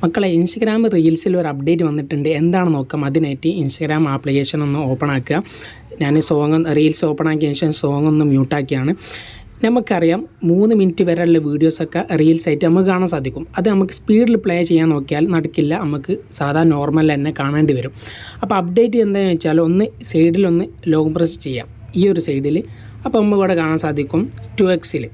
മക്കളെ ഇൻസ്റ്റഗ്രാം റീൽസിൽ ഒരു അപ്ഡേറ്റ് വന്നിട്ടുണ്ട്. എന്താണ് നോക്കാം. അതിനായിട്ട് ഇൻസ്റ്റഗ്രാം ആപ്ലിക്കേഷൻ ഒന്ന് ഓപ്പൺ ആക്കുക. ഞാൻ റീൽസ് ഓപ്പൺ ആക്കിയതിന് ശേഷം സോങ് ഒന്ന് മ്യൂട്ടാക്കിയാണ്. നമുക്കറിയാം 3 മിനിറ്റ് വരെയുള്ള വീഡിയോസൊക്കെ റീൽസായിട്ട് നമുക്ക് കാണാൻ സാധിക്കും. അത് നമുക്ക് സ്പീഡിൽ പ്ലേ ചെയ്യാൻ നോക്കിയാൽ നടക്കില്ല, നമുക്ക് സാധാ നോർമൽ തന്നെ കാണേണ്ടി വരും. അപ്പോൾ അപ്ഡേറ്റ് എന്താണെന്ന് വെച്ചാൽ ഒന്ന് സൈഡിലൊന്ന് ലോങ് പ്രസ് ചെയ്യാം, ഈ ഒരു സൈഡിൽ. അപ്പോൾ നമുക്ക് ഇവിടെ കാണാൻ സാധിക്കും 2x.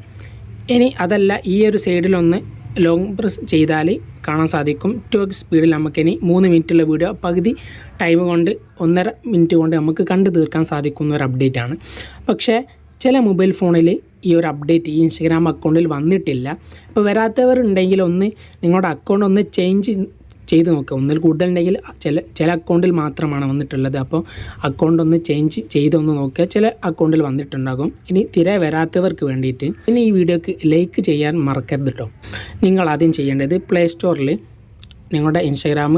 ഇനി അതല്ല, ഈ ഒരു സൈഡിലൊന്ന് ലോങ് പ്രസ് ചെയ്താൽ കാണാൻ സാധിക്കും 2x സ്പീഡിൽ നമുക്കിനി 3 മിനിറ്റുള്ള വീഡിയോ പകുതി ടൈം കൊണ്ട് 1.5 മിനിറ്റ് കൊണ്ട് നമുക്ക് കണ്ടു തീർക്കാൻ സാധിക്കുന്ന ഒരു അപ്ഡേറ്റാണ്. പക്ഷേ ചില മൊബൈൽ ഫോണിൽ ഈ ഒരു അപ്ഡേറ്റ് ഈ ഇൻസ്റ്റഗ്രാം അക്കൗണ്ടിൽ വന്നിട്ടില്ല. അപ്പോൾ വരാത്തവരുണ്ടെങ്കിൽ ഒന്ന് നിങ്ങളുടെ അക്കൗണ്ട് ഒന്ന് ചേഞ്ച് ചെയ്ത് നോക്കുക. ഒന്നിൽ കൂടുതലുണ്ടെങ്കിൽ ചില അക്കൗണ്ടിൽ മാത്രമാണ് വന്നിട്ടുള്ളത്. അപ്പോൾ അക്കൗണ്ട് ഒന്ന് ചേഞ്ച് ചെയ്തൊന്ന് നോക്കുക, ചില അക്കൗണ്ടിൽ വന്നിട്ടുണ്ടാകും. ഇനി തിരെ വരാത്തവർക്ക് വേണ്ടിയിട്ട് ഇനി ഈ വീഡിയോക്ക് ലൈക്ക് ചെയ്യാൻ മറക്കരുത് കേട്ടോ. നിങ്ങൾ ആദ്യം ചെയ്യേണ്ടത് പ്ലേ സ്റ്റോറിൽ നിങ്ങളുടെ ഇൻസ്റ്റഗ്രാം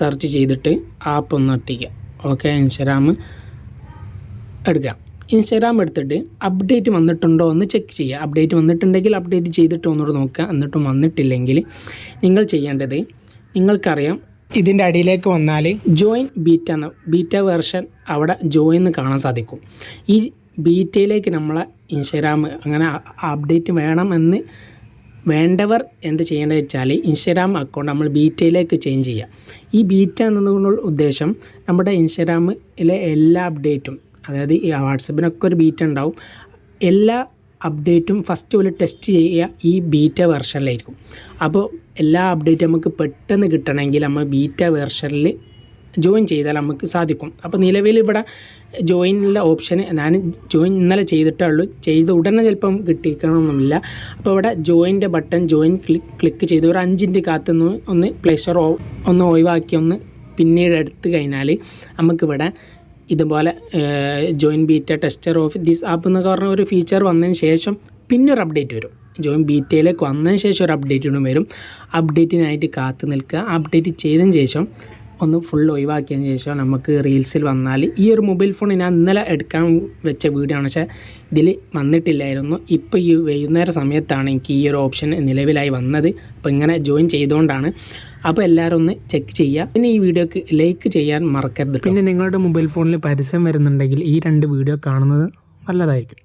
സെർച്ച് ചെയ്തിട്ട് ആപ്പ് ഒന്ന് എത്തിക്കുക. ഓക്കെ, ഇൻസ്റ്റഗ്രാം എടുക്കുക. ഇൻസ്റ്റഗ്രാം എടുത്തിട്ട് അപ്ഡേറ്റ് വന്നിട്ടുണ്ടോ എന്ന് ചെക്ക് ചെയ്യുക. അപ്ഡേറ്റ് വന്നിട്ടുണ്ടെങ്കിൽ അപ്ഡേറ്റ് ചെയ്തിട്ട് ഒന്നുകൂടെ നോക്കുക. എന്നിട്ടും വന്നിട്ടില്ലെങ്കിൽ നിങ്ങൾ ചെയ്യേണ്ടത്, നിങ്ങൾക്കറിയാം ഇതിൻ്റെ അടിയിലേക്ക് വന്നാൽ ജോയിൻ ബീറ്റ വേർഷൻ അവിടെ ജോയിൻ എന്ന് കാണാൻ സാധിക്കും. ഈ ബീറ്റയിലേക്ക് നമ്മളെ ഇൻസ്റ്റഗ്രാം അങ്ങനെ അപ്ഡേറ്റ് വേണമെന്ന് വേണ്ടവർ എന്ത് ചെയ്യേണ്ടത് വെച്ചാൽ ഇൻസ്റ്റഗ്രാം അക്കൗണ്ട് നമ്മൾ ബീറ്റയിലേക്ക് ചേഞ്ച് ചെയ്യുക. ഈ ബീറ്റ എന്നതുകൊണ്ടുള്ള ഉദ്ദേശം നമ്മുടെ ഇൻസ്റ്റഗ്രാമിലെ എല്ലാ അപ്ഡേറ്റും, അതായത് ഈ വാട്സപ്പിനൊക്കെ ഒരു ബീറ്റ ഉണ്ടാവും, എല്ലാ അപ്ഡേറ്റും ഫസ്റ്റ് പോലെ ടെസ്റ്റ് ചെയ്യുക ഈ ബീറ്റ വെർഷനിലായിരിക്കും. അപ്പോൾ എല്ലാ അപ്ഡേറ്റും നമുക്ക് പെട്ടെന്ന് കിട്ടണമെങ്കിൽ നമ്മൾ ബീറ്റ വെർഷനിൽ ജോയിൻ ചെയ്താൽ നമുക്ക് സാധിക്കും. അപ്പോൾ നിലവിൽ ഇവിടെ ജോയിനുള്ള ഓപ്ഷൻ ഞാൻ ജോയിൻ ഇന്നലെ ചെയ്തിട്ടേ ഉള്ളൂ, ചെയ്ത ഉടനെ ചിലപ്പം കിട്ടിക്കണമെന്നില്ല. അപ്പോൾ ഇവിടെ ജോയിൻ്റെ ബട്ടൺ ജോയിൻ ക്ലിക്ക് ചെയ്ത് ഒരു 5 മിനിറ്റ് കാത്തുനിന്ന് ഒന്ന് പ്ലേ സ്റ്റോർ ഒന്ന് ഒഴിവാക്കി ഒന്ന് പിന്നീട് എടുത്തു കഴിഞ്ഞാൽ നമുക്കിവിടെ ഇതുപോലെ join beta tester of this app എന്നൊക്കെ പറഞ്ഞ ഒരു ഫീച്ചർ വന്നതിന് ശേഷം പിന്നെ ഒരു അപ്ഡേറ്റ് വരും. ജോയിൻ ബീറ്റയിലേക്ക് വന്നതിന് ശേഷം ഒരു അപ്ഡേറ്റ് വരും. അപ്ഡേറ്റിനായിട്ട് കാത്തു നിൽക്കുക. അപ്ഡേറ്റ് ചെയ്തതിന് ശേഷം ഒന്ന് ഫുൾ ഒഴിവാക്കിയതിന് ശേഷം നമുക്ക് റീൽസിൽ വന്നാൽ ഈ ഒരു മൊബൈൽ ഫോൺ ഞാൻ ഇന്നലെ എടുക്കാൻ വെച്ച വീഡിയോ ആണ്, പക്ഷേ ഇതിൽ വന്നിട്ടില്ലായിരുന്നു. ഇപ്പോൾ ഈ വൈകുന്നേര സമയത്താണ് എനിക്ക് ഈ ഒരു ഓപ്ഷൻ നിലവിലായി വന്നത്. അപ്പോൾ ഇങ്ങനെ ജോയിൻ ചെയ്തുകൊണ്ടാണ്. അപ്പോൾ എല്ലാവരും ഒന്ന് ചെക്ക് ചെയ്യുക. പിന്നെ ഈ വീഡിയോക്ക് ലൈക്ക് ചെയ്യാൻ മറക്കരുത്. പിന്നെ നിങ്ങളുടെ മൊബൈൽ ഫോണിൽ പരസ്യം വരുന്നുണ്ടെങ്കിൽ ഈ 2 വീഡിയോ കാണുന്നത് നല്ലതായിരിക്കും.